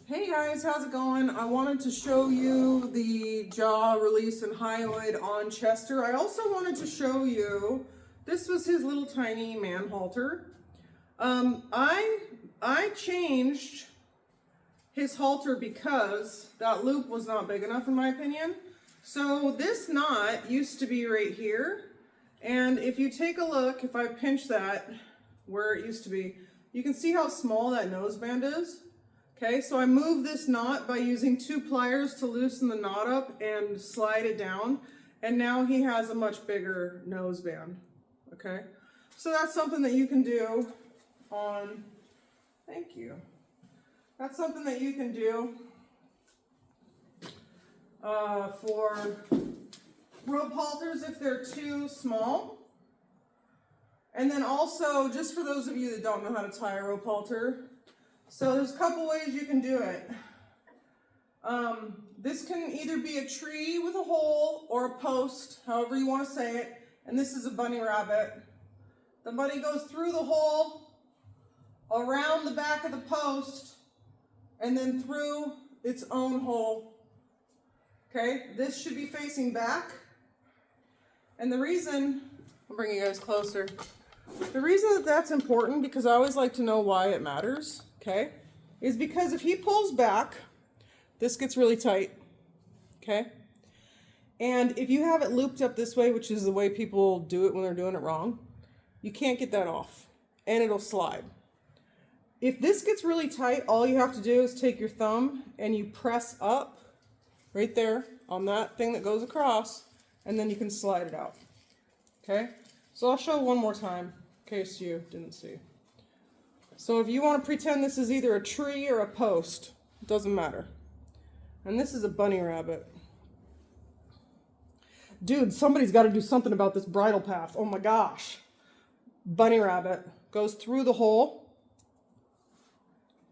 Hey guys, how's it going? I wanted to show you the jaw release and hyoid on Chester. I also wanted to show you, this was his little tiny man halter. I changed his halter because that loop was not big enough in my opinion. So this knot used to be right here. And if you take a look, if I pinch that where it used to be, you can see how small that noseband is. Okay, so I moved this knot by using 2 pliers to loosen the knot up and slide it down. And now he has a much bigger noseband. Okay, so that's something that you can do on, thank you. That's something that you can do for rope halters if they're too small. And then also, just for those of you that don't know how to tie a rope halter, so there's a couple ways you can do it. This can either be a tree with a hole or a post, however you want to say it. And this is a bunny rabbit. The bunny goes through the hole, around the back of the post, and then through its own hole. Okay, this should be facing back. And the reason, I'll bring you guys closer. The reason that that's important, because I always like to know why it matters, okay, is because if he pulls back, this gets really tight, okay? And if you have it looped up this way, which is the way people do it when they're doing it wrong, you can't get that off, and it'll slide. If this gets really tight, all you have to do is take your thumb and you press up right there on that thing that goes across, and then you can slide it out, okay? So I'll show one more time in case you didn't see. So if you want to pretend this is either a tree or a post, it doesn't matter. And this is a bunny rabbit. Dude, somebody's got to do something about this bridle path. Oh my gosh. Bunny rabbit goes through the hole.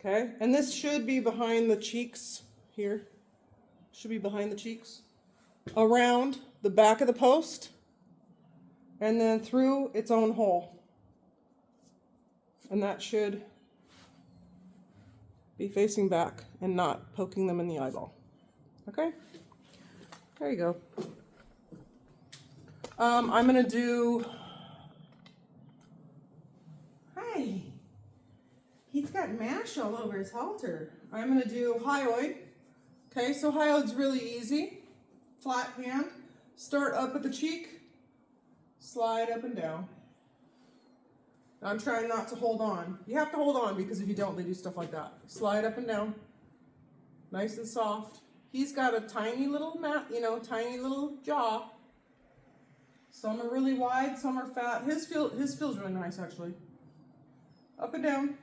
Okay, and this should be behind the cheeks here. Should be behind the cheeks. Around the back of the post. And then through its own hole. And that should be facing back and not poking them in the eyeball. Okay? There you go. I'm going to do... Hey! He's got mash all over his halter. I'm going to do hyoid. Okay, so hyoid's really easy. Flat hand. Start up at the cheek. Slide up and down. I'm trying not to hold on. You have to hold on because if you don't, they do stuff like that. Slide up and down. Nice and soft. He's got a tiny little tiny little jaw. Some are really wide, some are fat. His feels really nice actually. Up and down.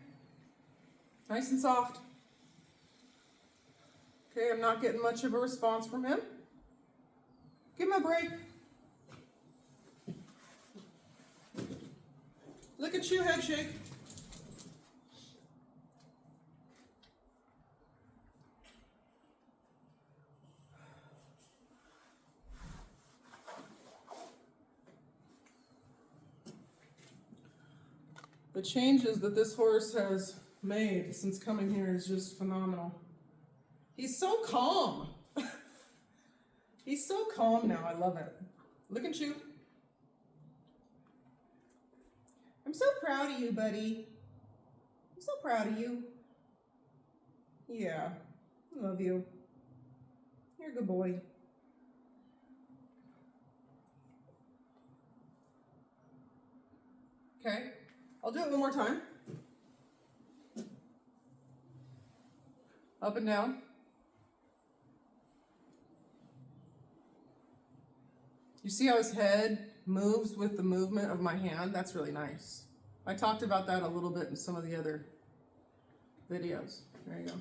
Nice and soft. Okay, I'm not getting much of a response from him. Give him a break. Look at you, head shake. The changes that this horse has made since coming here is just phenomenal. He's so calm. He's so calm now, I love it. Look at you. I'm so proud of you, buddy. I'm so proud of you. Yeah, I love you. You're a good boy. Okay, I'll do it one more time. Up and down. You see how his head moves with the movement of my hand? That's really nice. I talked about that a little bit in some of the other videos. There you go.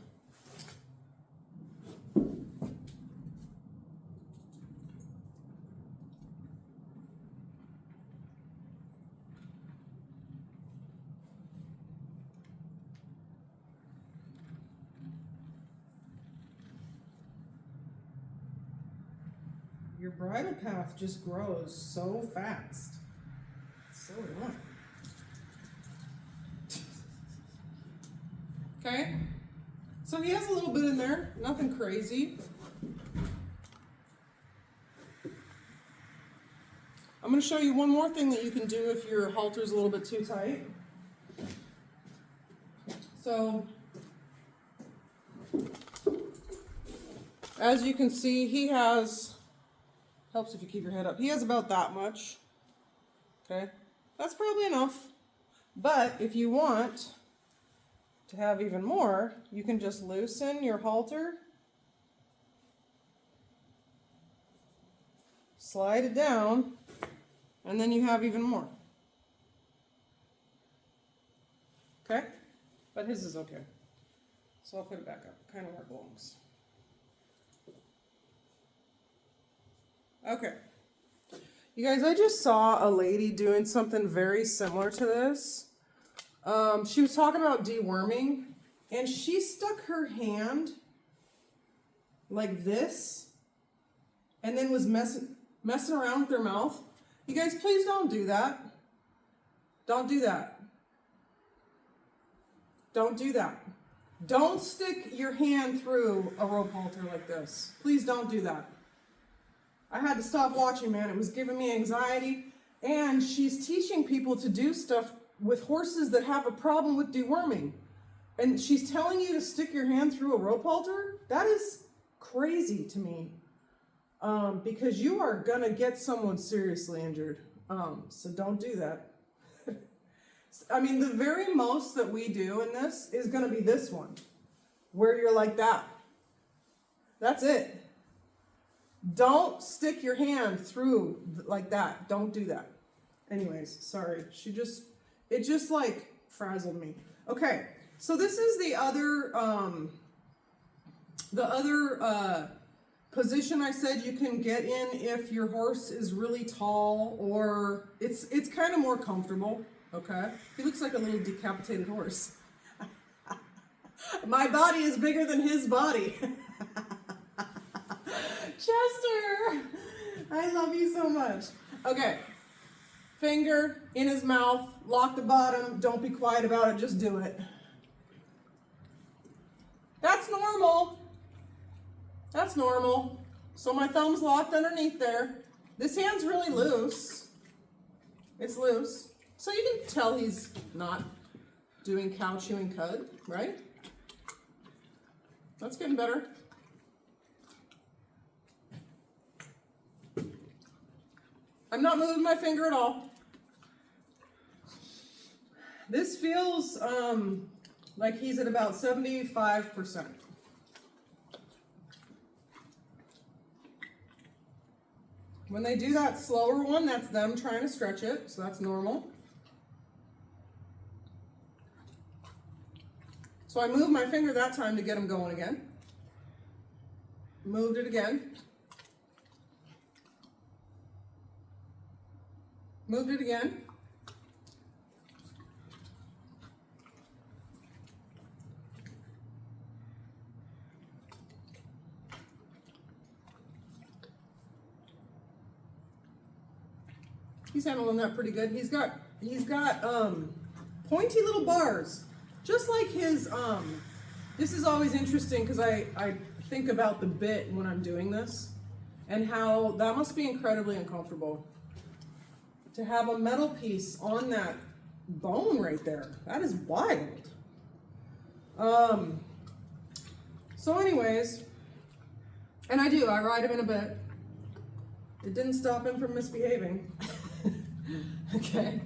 Your bridle path just grows so fast. It's so annoying. Okay, So he has a little bit in there, nothing crazy. I'm going to show you one more thing that you can do if your halter's a little bit too tight. So, as you can see, he has, helps if you keep your head up, he has about that much. Okay, that's probably enough. But if you want to have even more, you can just loosen your halter, slide it down, and then you have even more. Okay? But his is okay. So I'll put it back up, kind of where it belongs. Okay. You guys, I just saw a lady doing something very similar to this. She was talking about deworming, and she stuck her hand like this, and then was messing around with her mouth. You guys, please don't do that. Don't do that. Don't do that. Don't stick your hand through a rope halter like this. Please don't do that. I had to stop watching, man. It was giving me anxiety. And she's teaching people to do stuff with horses that have a problem with deworming. And she's telling you to stick your hand through a rope halter? That is crazy to me. Because you are gonna get someone seriously injured. So don't do that. I mean, the very most that we do in this is gonna be this one, where you're like that. That's it. Don't stick your hand through like that. Don't do that. Anyways, sorry. It just like frazzled me. Okay, so this is the other position I said you can get in if your horse is really tall, or it's kind of more comfortable. Okay, he looks like a little decapitated horse. My body is bigger than his body. Chester, I love you so much. Okay, finger in his mouth, lock the bottom, don't be quiet about it, just do it. That's normal. That's normal. So my thumb's locked underneath there. This hand's really loose. It's loose. So you can tell he's not doing cow chewing cud, right? That's getting better. I'm not moving my finger at all. This feels like he's at about 75%. When they do that slower one, that's them trying to stretch it, so that's normal. So I moved my finger that time to get him going again. Moved it again. Moved it again. He's handling that pretty good. He's got pointy little bars, just like his. This is always interesting because I think about the bit when I'm doing this, and how that must be incredibly uncomfortable to have a metal piece on that bone right there. That is wild. So anyways, and I ride him in a bit. It didn't stop him from misbehaving. Okay.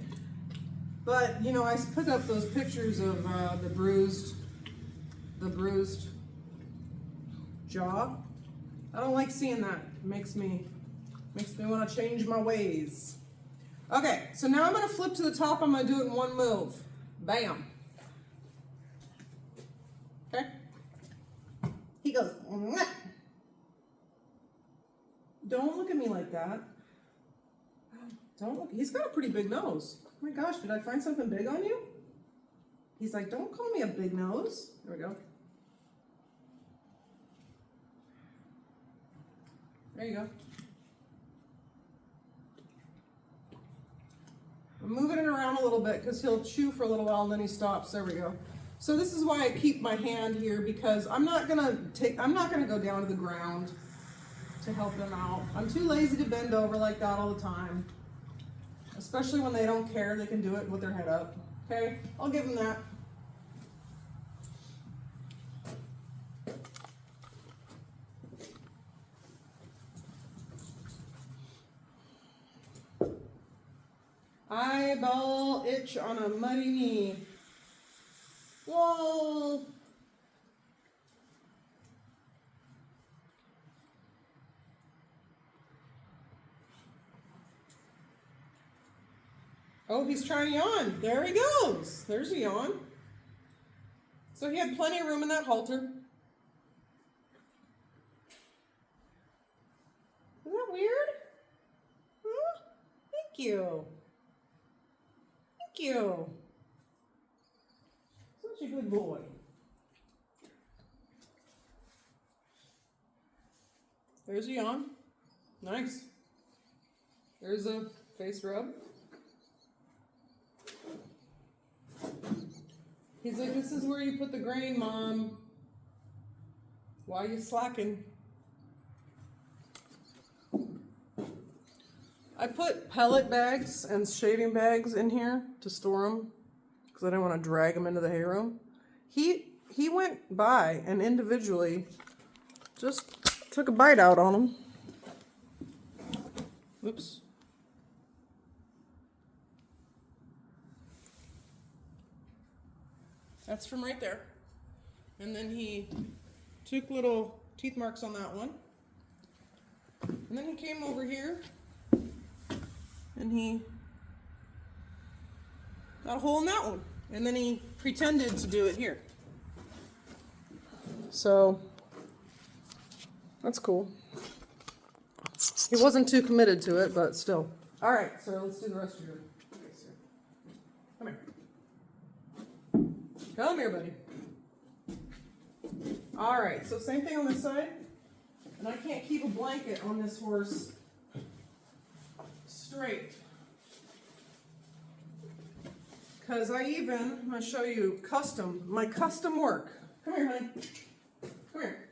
But, you know, I put up those pictures of the bruised jaw. I don't like seeing that. It makes me want to change my ways. Okay, so now I'm going to flip to the top. I'm going to do it in one move. Bam. Okay. He goes, mwah. Don't look at me like that. Don't look. He's got a pretty big nose. Oh my gosh, did I find something big on you? He's like, don't call me a big nose. There we go. There you go. I'm moving it around a little bit because he'll chew for a little while and then he stops. There we go. So this is why I keep my hand here, because I'm not gonna go down to the ground to help them out. I'm too lazy to bend over like that all the time. Especially when they don't care, they can do it with their head up. Okay, I'll give them that. Eyeball itch on a muddy knee. Whoa! Oh, he's trying to yawn. There he goes. There's a yawn. So he had plenty of room in that halter. Isn't that weird? Huh? Thank you. Thank you. Such a good boy. There's a yawn. Nice. There's a face rub. He's like, this is where you put the grain, Mom. Why are you slacking? I put pellet bags and shaving bags in here to store them because I didn't want to drag them into the hay room. He went by and individually just took a bite out on them. Oops. That's from right there. And then he took little teeth marks on that one. And then he came over here and he got a hole in that one. And then he pretended to do it here. So that's cool. He wasn't too committed to it, but still. All right, so let's do the rest of your face here. Come here. Come here, buddy. All right, so same thing on this side. And I can't keep a blanket on this horse straight. Because I'm going to show you my custom work. Come here, honey. Come here.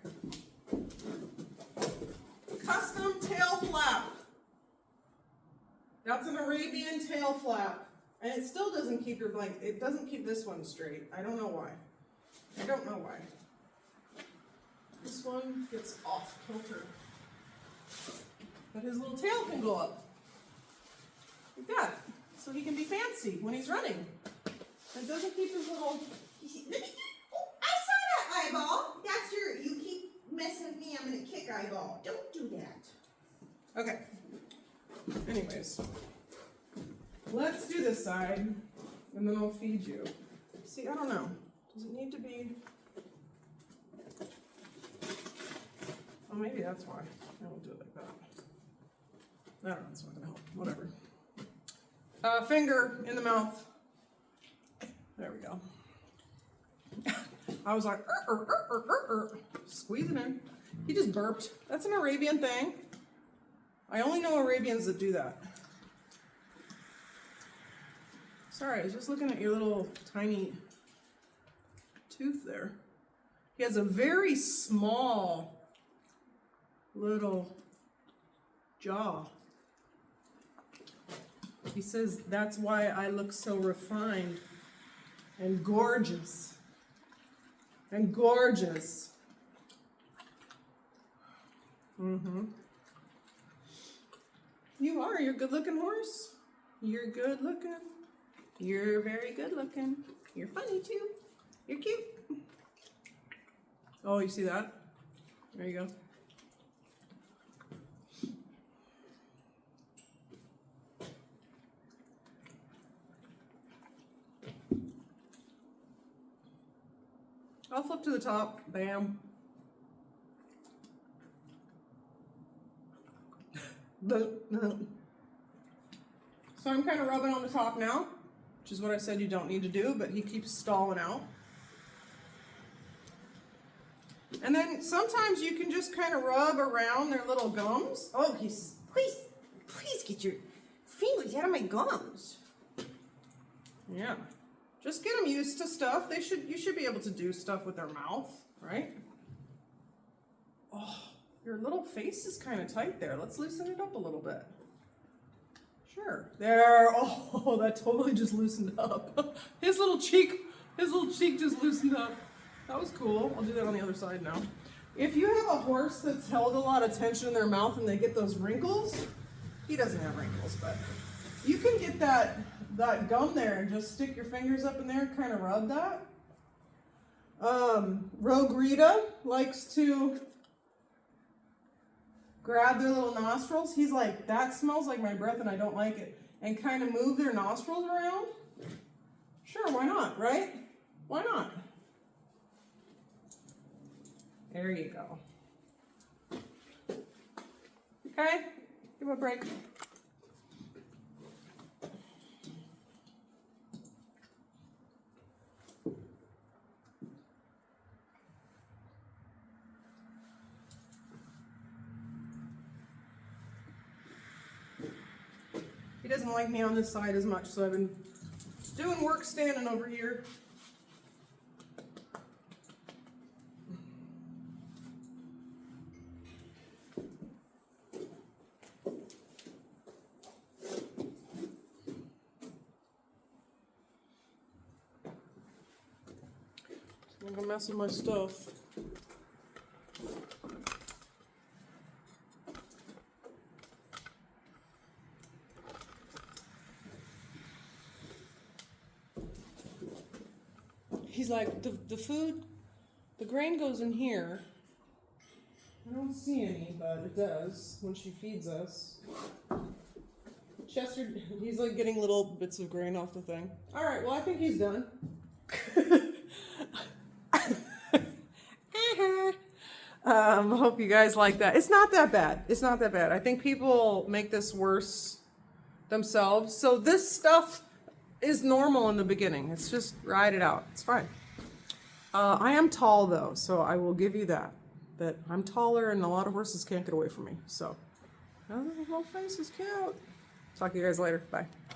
Custom tail flap. That's an Arabian tail flap. And it still doesn't keep your blanket. It doesn't keep this one straight. I don't know why. I don't know why. This one gets off kilter. But his little tail can go up. Like that. So he can be fancy when he's running. It doesn't keep his little... Oh, I saw that eyeball. That's your... You keep messing with me, I'm going to kick eyeball. Don't do that. Okay. Anyways. Let's do this side, and then I'll feed you. See, I don't know. Does it need to be... Oh, maybe that's why. I won't do it like that. I don't know, it's not going to help. Whatever. Finger in the mouth. There we go. I was like, squeeze it in. He just burped. That's an Arabian thing. I only know Arabians that do that. Sorry, I was just looking at your little tiny tooth there. He has a very small little jaw. He says, that's why I look so refined and gorgeous. And gorgeous. Mm-hmm. You are. You're a good-looking horse. You're good-looking. You're very good-looking. You're funny, too. You're cute. Oh, you see that? There you go. I'll flip to the top. Bam. So I'm kind of rubbing on the top now, which is what I said you don't need to do, but he keeps stalling out. And then sometimes you can just kind of rub around their little gums. Oh, please get your fingers out of my gums. Yeah, Just get them used to stuff. You should be able to do stuff with their mouth, right? Oh, your little face is kind of tight there. Let's loosen it up a little bit. Sure. There. Oh, that totally just loosened up. His little cheek just loosened up. That was cool. I'll do that on the other side now. If you have a horse that's held a lot of tension in their mouth and they get those wrinkles, he doesn't have wrinkles, but you can get that gum there and just stick your fingers up in there and kind of rub that. Rogue Rita likes to grab their little nostrils. He's like, that smells like my breath and I don't like it. And kind of move their nostrils around. Sure, why not, right? Why not? There you go. Okay, give him a break. He doesn't like me on this side as much, so I've been doing work standing over here. I'm gonna mess with my stuff. He's like, the food, the grain goes in here. I don't see any, but it does when she feeds us. Chester, he's like getting little bits of grain off the thing. All right, well, I think he's done. Hope you guys like that. It's not that bad. It's not that bad. I think people make this worse themselves. So this stuff is normal in the beginning. It's just ride it out. It's fine. I am tall though, so I will give you that. That I'm taller and a lot of horses can't get away from me. So, oh, the little face is cute. Talk to you guys later. Bye.